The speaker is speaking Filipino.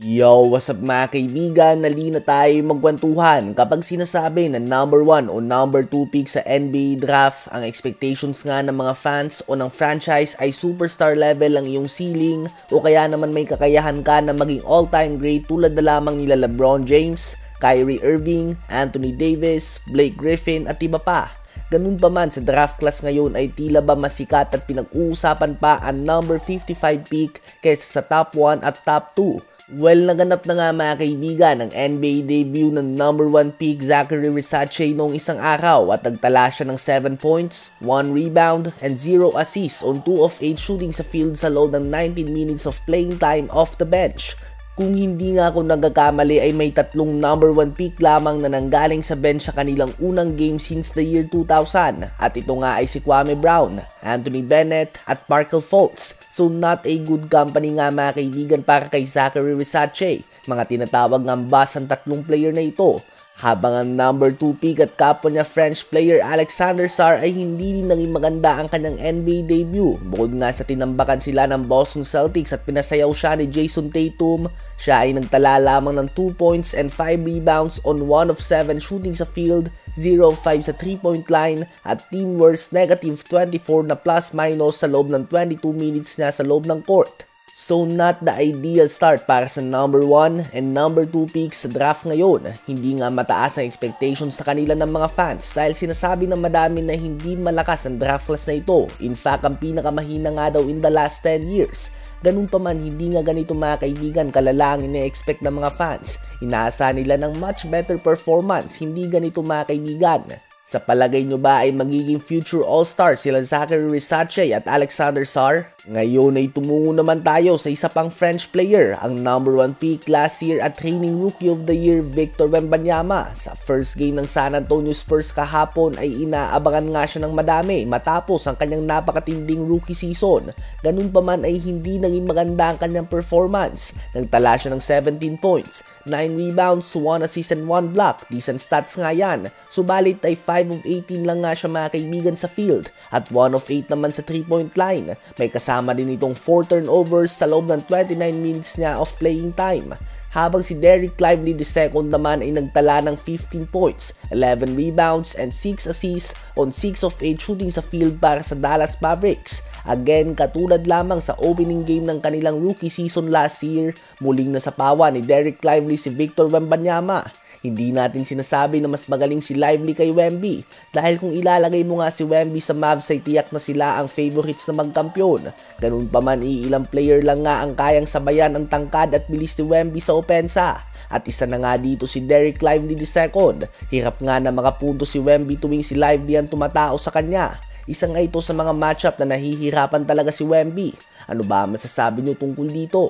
Yo, what's up mga kaibigan? Nali na tayo magkwentuhan kapag sinasabi na number 1 o number 2 pick sa NBA draft, ang expectations nga ng mga fans o ng franchise ay superstar level ang iyong ceiling o kaya naman may kakayahan ka na maging all-time great tulad na lamang nila LeBron James, Kyrie Irving, Anthony Davis, Blake Griffin at iba pa. Ganun pa man sa draft class ngayon ay tila ba masikat at pinag-uusapan pa ang number 55 pick kaysa sa top 1 at top 2. Well, naganap na nga mga kaibigan ang NBA debut ng number 1 pick Zaccharie Risache noong isang araw at nagtala siya ng 7 points, 1 rebound, and 0 assists on 2 of 8 shooting sa field sa loob ng 19 minutes of playing time off the bench. Kung hindi nga ako nagkakamali ay may tatlong number 1 pick lamang na nanggaling sa bench sa kanilang unang game since the year 2000 at ito nga ay si Kwame Brown, Anthony Bennett at Markelle Fultz. So not a good company nga mga kaibigan para kay Zaccharie Risache. Mga tinatawag ng bust ang tatlong player na ito. Habang ang number 2 pick at kapwa niya French player Alexander Sarr ay hindi din naging maganda ang kanyang NBA debut. Bukod nga sa tinambakan sila ng Boston Celtics at pinasayaw siya ni Jason Tatum, siya ay nagtala lamang ng 2 points and 5 rebounds on 1 of 7 shooting sa field, 0 of 5 sa 3-point line at team worst negative 24 na plus-minus sa loob ng 22 minutes niya sa loob ng court. So not the ideal start para sa number 1 and number 2 picks sa draft ngayon. Hindi nga mataas ang expectations sa kanila ng mga fans dahil sinasabi ng madami na hindi malakas ang draft class na ito. In fact, ang pinakamahina nga daw in the last 10 years. Ganun pa man, hindi nga ganito mga kaibigan kalala ang ine-expect ng mga fans. Inaasahan nila ng much better performance, hindi ganito mga kaibigan. Sa palagay nyo ba ay magiging future all-stars sila Zaccharie Risache at Alexander Sarr? Ngayon ay tumungo naman tayo sa isa pang French player, ang number 1 pick last year at training rookie of the year Victor Wembanyama. Sa first game ng San Antonio Spurs kahapon ay inaabangan nga siya ng madami matapos ang kanyang napakatinding rookie season. Ganun pa man ay hindi naging maganda ang kanyang performance. Nagtala siya ng 17 points, 9 rebounds, 1 assist and 1 block. Decent stats nga yan. Subalit ay 5 of 18 lang nga siya mga kaibigan sa field at 1 of 8 naman sa 3-point line. May kasama din itong 4 turnovers sa loob ng 29 minutes niya of playing time. Habang si Dereck Lively II naman ay nagtala ng 15 points, 11 rebounds and 6 assists on 6 of 8 shooting sa field para sa Dallas Mavericks. Again, katulad lamang sa opening game ng kanilang rookie season last year, muling nasapawan ni Dereck Lively si Victor Wembanyama. Hindi natin sinasabi na mas magaling si Lively kay Wemby dahil kung ilalagay mo nga si Wemby sa Mavs ay tiyak na sila ang favorites na magkampiyon. Ganun pa man, iilang player lang nga ang kayang sabayan ang tangkad at bilis ni Wemby sa opensa. At isa na nga dito si Dereck Lively II. Hirap nga na makapunto si Wemby tuwing si Lively ang tumatao sa kanya. Isa nga ito sa mga matchup na nahihirapan talaga si Wemby. Ano ba masasabi niyo tungkol dito?